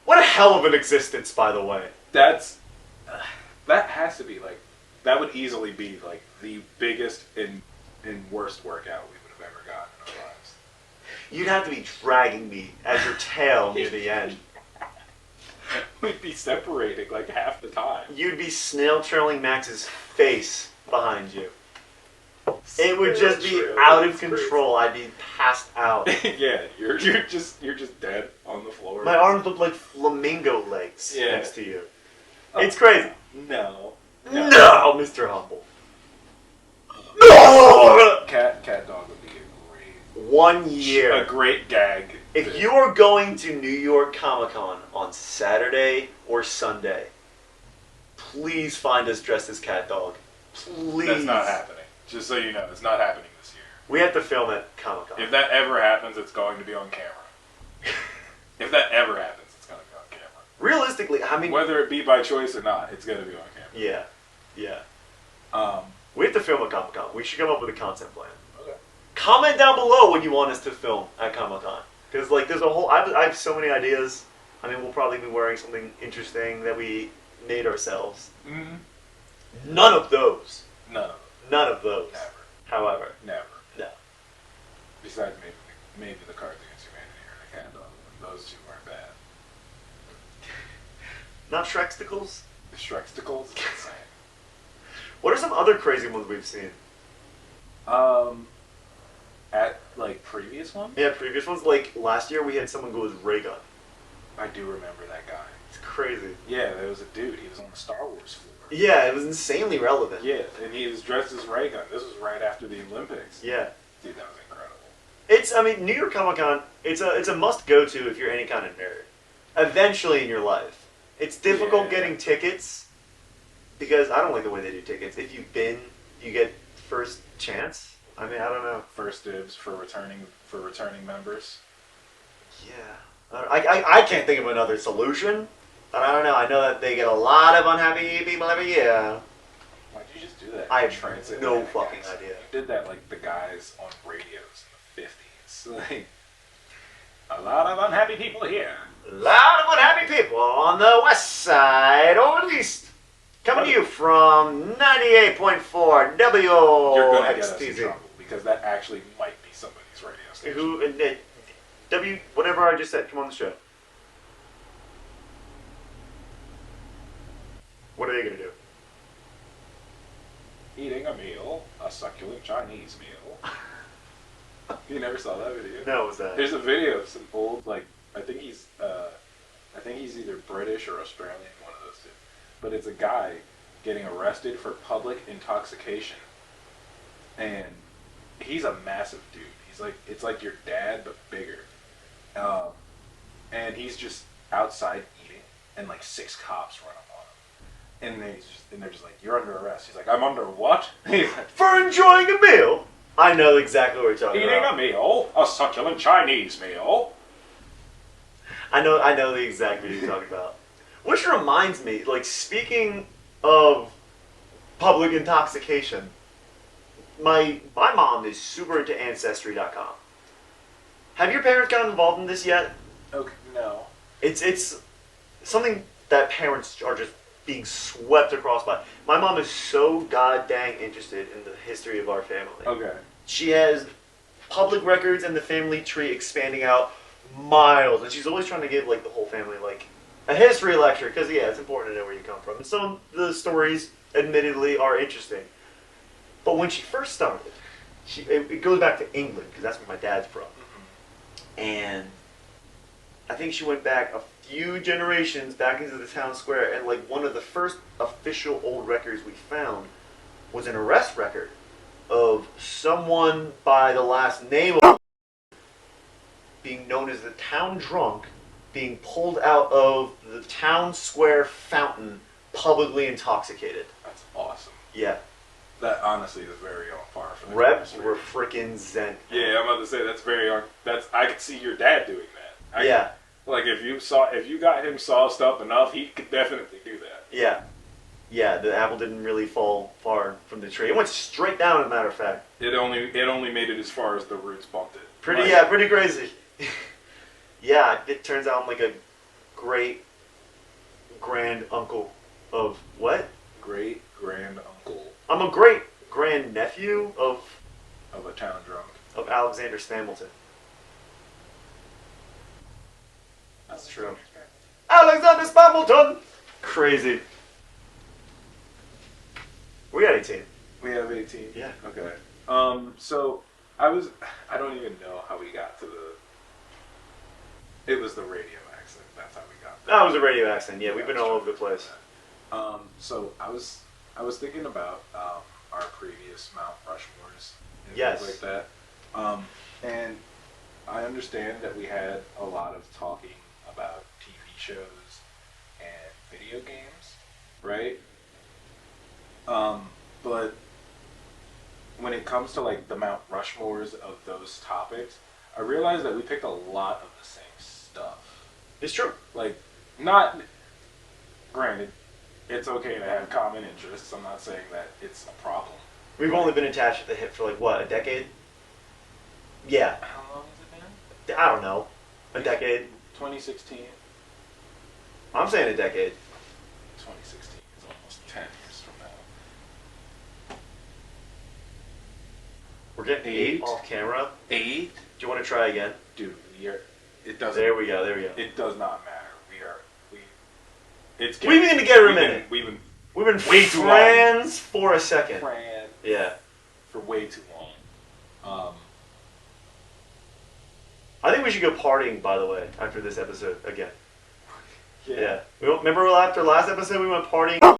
What a hell of an existence, by the way. That has to be like, that would easily be like the biggest and worst workout we would have ever gotten in our lives. You'd have to be dragging me as your tail near the end. We'd be separating like half the time. You'd be snail trailing Max's face behind you. It would just be out of control. I'd be passed out. Yeah, you're just dead on the floor. My arms look like flamingo legs Yeah. next to you. It's crazy. No, No, Mr. Humble. No! Cat dog would be a great 1 year. a great gag. If you are going to New York Comic Con on Saturday or Sunday, please find us dressed as cat dog. Please. That's not happening. Just so you know, it's not happening this year. We have to film at Comic Con. If that ever happens, it's going to be on camera. If that ever happens, it's going to be on camera. Realistically, I mean, Whether it be by choice or not, it's going to be on camera. yeah. Um, We have to film at Comic Con. We should come up with a content plan. okay. Comment down below what you want us to film at Comic Con. Because, like, there's a whole. I have so many ideas. I mean, we'll probably be wearing something interesting that we made ourselves. Mm-hmm. None of those. No. None of those. Never. However. Never. No. Besides maybe the Cards Against Humanity or the Cat Dog. Those two aren't bad. Not Shreksticles? The Shreksticles is insane. What are some other crazy ones we've seen? At like previous ones? Yeah, previous ones. Like, last year we had someone go as Ray Gun. I do remember that guy. It's crazy. Yeah, there was a dude. He was on the Star Wars floor. Yeah, it was insanely relevant. Yeah, and he was dressed as Ray Gun. This was right after the Olympics. Yeah. Dude, that was incredible. I mean, New York Comic Con, it's a must go to if you're any kind of nerd. Eventually in your life. It's difficult getting tickets because I don't like the way they do tickets. If you've been, you get first chance. I mean, I don't know. First dibs for returning members. Yeah. I can't think of another solution. But I don't know. I know that they get a lot of unhappy people every year. Why'd you just do that? I have Transit no and fucking accent. idea. You did that like the guys on radios in the 50s. Like, a lot of unhappy people here. A lot of unhappy people on the west side or east. Coming to you from 98.4 You're going to get us in WXTZ. trouble because that actually might be somebody's radio station. W, whatever I just said, come on the show. What are they going to do? eating a meal, a succulent Chinese meal. You never saw that video? No, what was that? There's a video of some old, like, I think he's either British or Australian, one of those two. But it's a guy getting arrested for public intoxication, and he's a massive dude. It's like your dad but bigger, and he's just outside eating, and like 6 cops run up on him, and they're just like, "You're under arrest." He's like, "I'm under what?" He's like, "For enjoying a meal." I know exactly what you're talking eating about. a meal, a succulent Chinese meal. I know the exact video you're talking about. Which reminds me, like, speaking of public intoxication, my mom is super into Ancestry.com. Have your parents gotten involved in this yet? Okay, no. It's something that parents are just being swept across by. My mom is so goddamn interested in the history of our family. Okay. She has public records and the family tree expanding out miles, and she's always trying to give like the whole family like a history lecture because it's important to know where you come from. And some of the stories, admittedly, are interesting. But when she first started, it goes back to England because that's where my dad's from, and I think she went back a few generations back into the town square, and like one of the first official old records we found was an arrest record of someone by the last name of being known as the town drunk being pulled out of the town square fountain publicly intoxicated. That's awesome. Yeah. That honestly is very on par for the Reps were freaking zen. Yeah, I'm about to say that's very on. I could see your dad doing that. Like if you got him sauced up enough, he could definitely do that. Yeah. Yeah, the apple didn't really fall far from the tree. It went straight down, as a matter of fact. It only made it as far as the roots bumped it. Pretty crazy. Yeah, it turns out I'm like a great grand uncle of what? Great grand uncle. I'm a great grand nephew of a town drunk. Of Alexander Spambleton. That's true. Alexander Spambleton! Crazy. We got 18. We have 18? Yeah. Okay. So, I don't even know how we got to it was the radio accent. That's how we got there. That was a radio accent, yeah. We've been all over the place. So, I was thinking about our previous Mount Rushmores and yes. things like that. And I understand that we had a lot of talking about TV shows and video games, right? But when it comes to like the Mount Rushmores of those topics, I realized that we picked a lot of the same stuff. It's true. Like, not granted, it's okay to have common interests. I'm not saying that it's a problem. We've only been attached at the hip for like what, a decade? Yeah. How long has it been? I don't know. A decade. 2016. I'm saying a decade. 2016 is almost 10 years from now. We're getting 8 off camera. 8? Do you want to try again? Dude, it doesn't. There we go. It does not matter. We've been together a minute. We've been way too friends for a second. Friends. Yeah. For way too long. I think we should go partying, by the way, after this episode again. Yeah. Remember after last episode we went partying?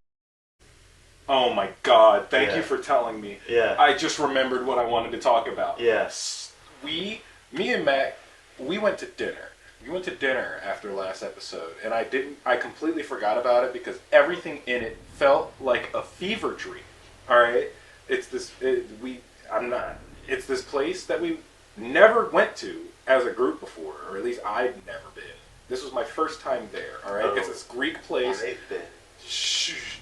Oh my god, thank you for telling me. Yeah. I just remembered what I wanted to talk about. Yes. Me and Mac, we went to dinner. We went to dinner after last episode, and I completely forgot about it because everything in it felt like a fever dream. Alright? It's this place that we never went to as a group before, or at least I'd never been. This was my first time there, alright? It's this Greek place. I've been. Shh.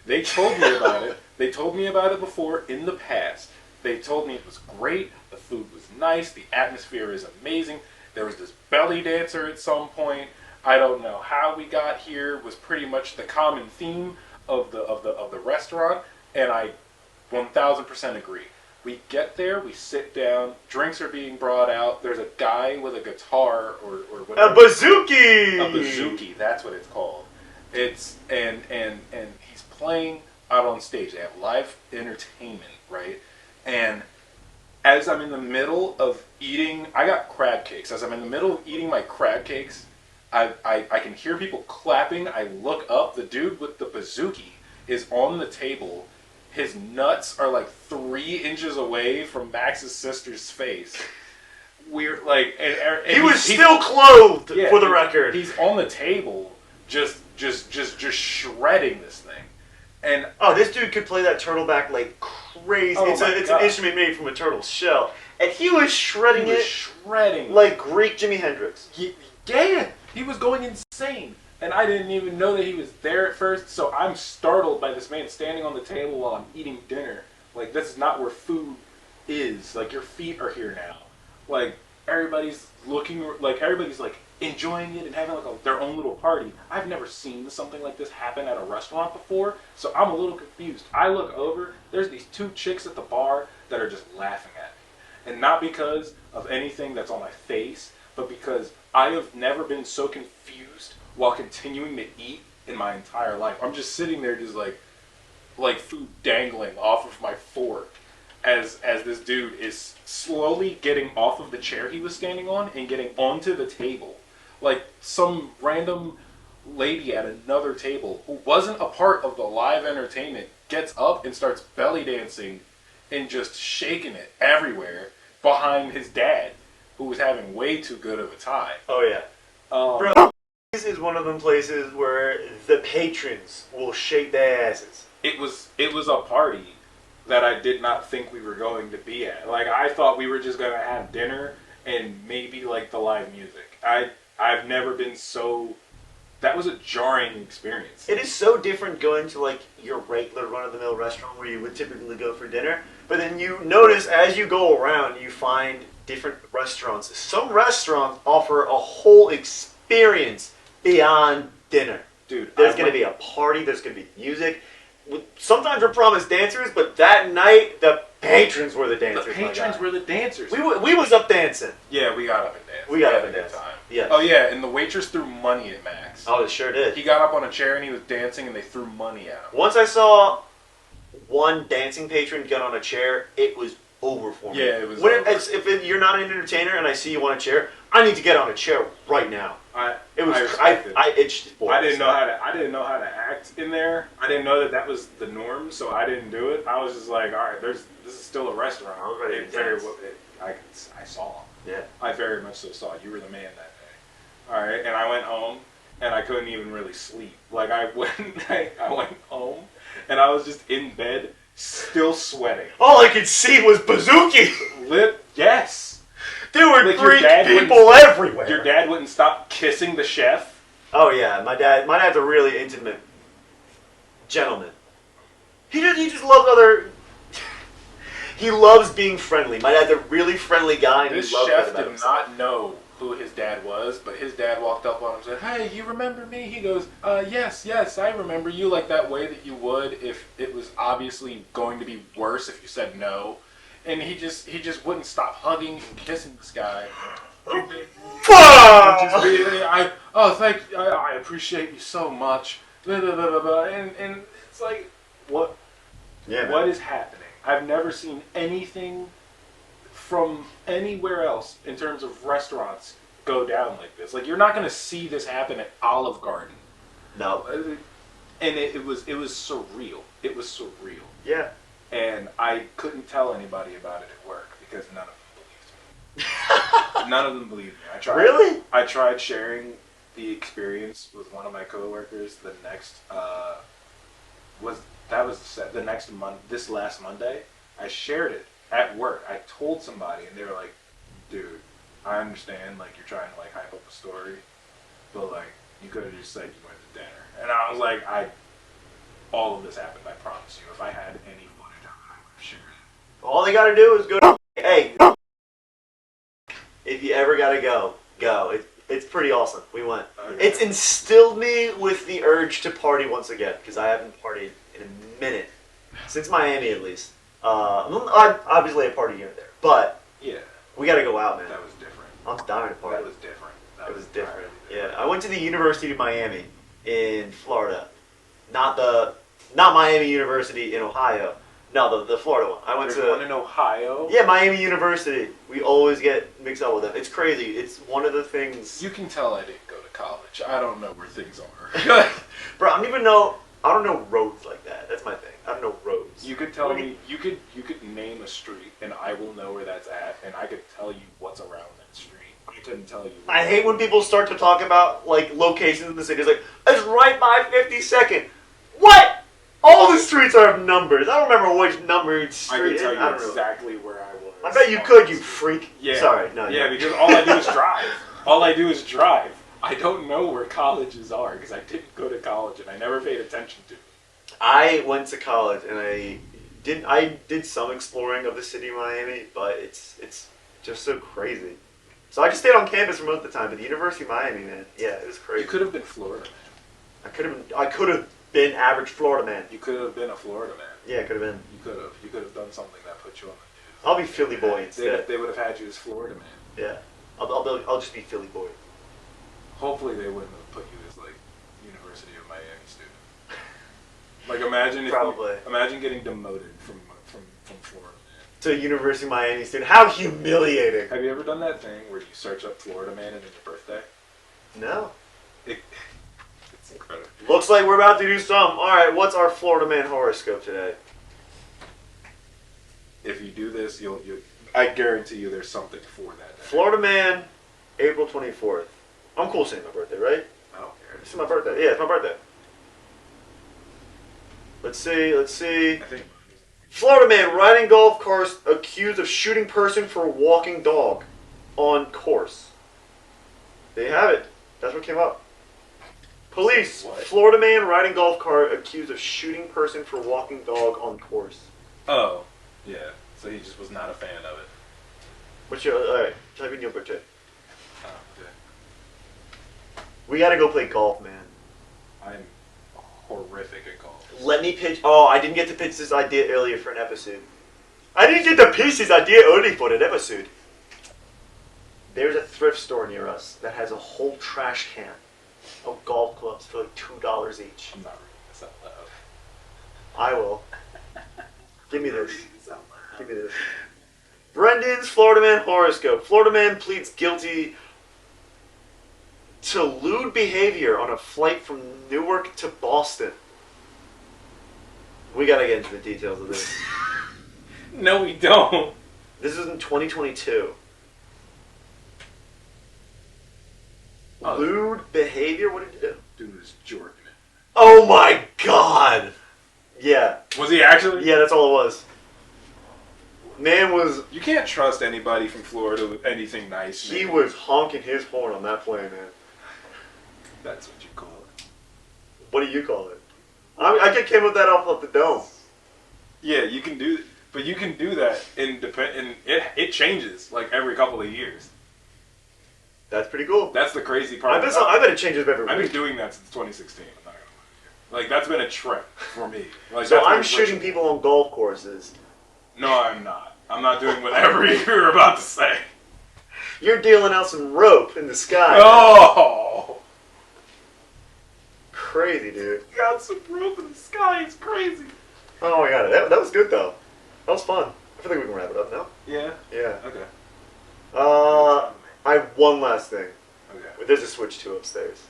They told me about it. They told me about it before in the past. They told me it was great, the food was nice, the atmosphere is amazing. There was this belly dancer at some point. I don't know how we got here. It was pretty much the common theme of the restaurant, and I 1000% agree. We get there, we sit down, drinks are being brought out. There's a guy with a guitar or whatever. A bouzouki. A bouzouki, that's what it's called. It's and he's playing out on stage. They have live entertainment, right? And as I'm in the middle of eating, I got crab cakes. As I'm in the middle of eating my crab cakes, I can hear people clapping. I look up. The dude with the bazooki is on the table. His nuts are like 3 inches away from Max's sister's face. We're like, and he was still clothed, for the record. He's on the table, just shredding this thing. And this dude could play that turtleback like crazy. Oh it's an instrument made from a turtle's shell, and he was shredding shredding like Greek Jimi Hendrix. He was going insane, and I didn't even know that he was there at first. So I'm startled by this man standing on the table while I'm eating dinner. Like, this is not where food is. Like, your feet are here now. Like, everybody's looking, like, everybody's like enjoying it and having like their own little party. I've never seen something like this happen at a restaurant before, so I'm a little confused. I look over, there's these 2 chicks at the bar that are just laughing at me. And not because of anything that's on my face, but because I have never been so confused while continuing to eat in my entire life. I'm just sitting there just like food dangling off of my fork as this dude is slowly getting off of the chair he was standing on and getting onto the table. Like some random lady at another table who wasn't a part of the live entertainment gets up and starts belly dancing and just shaking it everywhere behind his dad, who was having way too good of a time. Oh yeah. Bro, this is one of them places where the patrons will shake their asses. It was a party that I did not think we were going to be at. Like, I thought we were just going to have dinner and maybe like the live music. I've never been so... That was a jarring experience. It is so different going to like your regular run-of-the-mill restaurant where you would typically go for dinner, but then you notice as you go around, you find different restaurants. Some restaurants offer a whole experience beyond dinner. Dude, there's going to be a party, there's going to be music. Sometimes we're promised dancers, but that night, the patrons were the dancers. The patrons were the dancers. We was up dancing. Yeah, we got up and danced. We got up and danced. Yes. Oh yeah, and the waitress threw money at Max. Oh, it sure did. He got up on a chair and he was dancing and they threw money at him. Once I saw one dancing patron get on a chair, it was over for me. Yeah, it was over. If you're not an entertainer and I see you on a chair, I need to get on a chair right now. I didn't know how to act in there. I didn't know that was the norm, so I didn't do it. I was just like, all right, this is still a restaurant. I was ready to dance. I saw. Yeah. I very much so saw. You were the man that day. All right, and I went home and I couldn't even really sleep. Like I went home and I was just in bed, still sweating. All I could see was bazooki. Yes. There were like Greek people everywhere. Your dad wouldn't stop kissing the chef. Oh yeah, my dad's a really intimate gentleman. He just loves other. He loves being friendly. My dad's a really friendly guy, and this he loves chef that did not know who his dad was, but his dad walked up on him and said, "Hey, you remember me?" He goes, yes, I remember you," like that way that you would if it was obviously going to be worse if you said no. And he just wouldn't stop hugging and kissing this guy. I appreciate you so much. Blah, blah, blah, blah, blah. And it's like, what? Yeah, what is happening? I've never seen anything from anywhere else in terms of restaurants go down like this. Like, you're not going to see this happen at Olive Garden. No. And it was surreal. It was surreal. Yeah. And I couldn't tell anybody about it at work because none of them believed me. None of them believed me. Really? I tried sharing the experience with one of my coworkers. This last Monday. I shared it at work. I told somebody, and they were like, "Dude, I understand. Like, you're trying to like hype up a story, but like, you could have just said you went to dinner." And I was like, all of this happened. I promise you. If I had any footage of it, I would have shared it. All they gotta do is go. Hey, if you ever gotta go. It's pretty awesome. We went. Okay. It's instilled me with the urge to party once again because I haven't partied in a minute since Miami, at least. Obviously a party here and there, but yeah, we gotta go out, man. That was different. I'm dying to party. That was different. It was different. Yeah, I went to the University of Miami in Florida. Not the Not Miami University in Ohio. No, the Florida one. I went There's one in Ohio. Yeah, Miami University. We always get mixed up with them. It's crazy. It's one of the things. You can tell I didn't go to college. I don't know where things are. Bro, I don't know roads like that. That's my thing. I don't know roads. You could tell me. You could name a street, and I will know where that's at, and I could tell you what's around that street. I couldn't tell you. I hate when people start to talk about like locations in the city. It's like it's right by 52nd. What? All the streets have numbers. I don't remember which numbered street. I can tell you I don't exactly where I was. I bet you could, you freak. Yeah. Sorry, no. Yeah, because all I do is drive. All I do is drive. I don't know where colleges are because I didn't go to college and I never paid attention to it. I went to college and I did some exploring of the city of Miami, but it's just so crazy. So I just stayed on campus for most of the time, but the University of Miami, man, yeah, it was crazy. You could have been Florida, man. I could have been average Florida man. You could have been a Florida man. Yeah, I could have been. You could have. You could have done something that put you on the news. I'll be Philly boy instead. They would have had you as Florida man. Yeah, I'll just be Philly boy. Hopefully they wouldn't have put you as like University of Miami student. Like imagine getting demoted from Florida man to University of Miami student. How humiliating! Have you ever done that thing where you search up Florida man and it's your birthday? No. It's incredible. Looks like we're about to do something. All right, what's our Florida man horoscope today? If you do this, I guarantee you there's something for that day. Florida man, April 24th. I'm cool saying my birthday, right? I don't care. It's my birthday. Yeah, it's my birthday. Let's see. I think Florida man riding golf course accused of shooting person for walking dog on course. There you have it. That's what came up. Police. What? Florida man riding golf cart accused of shooting person for walking dog on course. Oh, yeah. So he just was not a fan of it. What's your... Alright, type in your birthday. Oh, okay. We gotta go play golf, man. I'm horrific at golf. Let me pitch... Oh, I didn't get to pitch this idea earlier for an episode. I didn't get to pitch this idea early for an episode. There's a thrift store near us that has a whole trash can of golf clubs for like $2 each. I'm not reading this out loud. I will. Give me this. Give me this. Brendan's Florida man horoscope. Florida man pleads guilty to lewd behavior on a flight from Newark to Boston. We gotta get into the details of this. No, we don't. This is in 2022. Oh. Lewd behavior? What did you do? Dude was jorking it. Oh my god! Yeah. Was he actually? Yeah, that's all it was. Man was... You can't trust anybody from Florida with anything nice. He man. was honking his horn on that plane, man. That's what you call it. What do you call it? I just came with that off the dome. Yeah, you can do, but you can do that and it changes like every couple of years. That's pretty cool. That's the crazy part. I bet it changes every week. I've been doing that since 2016. I'm not gonna lie to you. Like that's been a trend for me. Like, so that's I'm been shooting ritual. people on golf courses. No, I'm not. I'm not doing whatever you're about to say. You're dealing out some rope in the sky. Oh, Crazy, dude. you got some rope in the sky. It's crazy. Oh my god, that was good though. That was fun. I feel like we can wrap it up now. Yeah. Yeah. Okay. I have one last thing. Okay. There's a Switch 2 upstairs.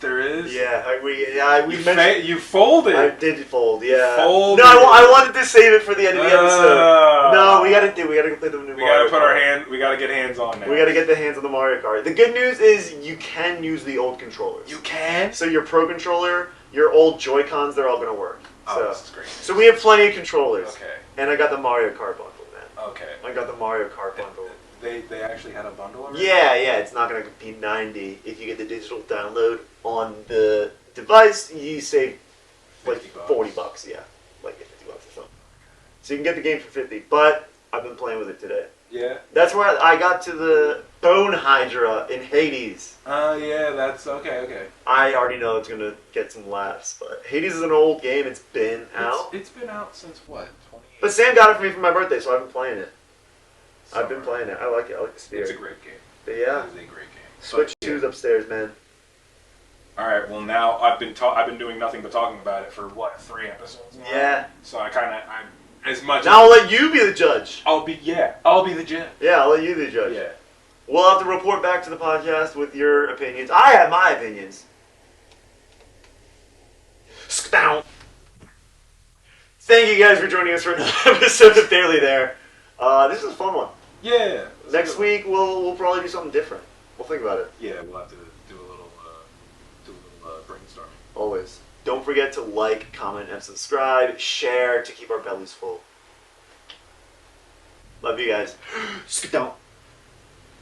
There is. Yeah, we You, mentioned. you folded. I did fold, yeah. Folded. No, I wanted to save it for the end of the episode. No, we gotta go play the new We Mario gotta put Kart. we gotta get hands on now. We gotta get the hands on the Mario Kart. The good news is you can use the old controllers. You can? So your Pro Controller, your old Joy-Cons, they're all gonna work. Oh, this is great. So we have plenty of controllers. Okay. And I got the Mario Kart bundle, man. Okay. I got the Mario Kart bundle. They actually had a bundle already? Yeah, it's not gonna be 90 if you get the digital download on the device. You save like 40 bucks, yeah, like 50 bucks or something. So you can get the game for 50. But I've been playing with it today. Yeah. That's where I got to the Bone Hydra in Hades. Oh, yeah, that's okay. I already know it's gonna get some laughs, but Hades is an old game. It's been out. It's been out since what? 28? But Sam got it for me for my birthday, so I've been playing it. I've been playing it. I like it. I like the spirit. It's a great game. But yeah. It is a great game. Switch But, 2's upstairs, man. All right. Well, now I've been doing nothing but talking about it for what 3 episodes now? Yeah. So I as much. Now I'll let you be the judge. I'll be the judge. Yeah, I'll let you be the judge. Yeah. We'll have to report back to the podcast with your opinions. I have my opinions. Thank you guys for joining us for another episode of Daily There. This is a fun one. Yeah. Next week we'll probably do something different. We'll think about it. Yeah, we'll have to do a little brainstorming. Always. Don't forget to like, comment, and subscribe. Share to keep our bellies full. Love you guys. Scoot down.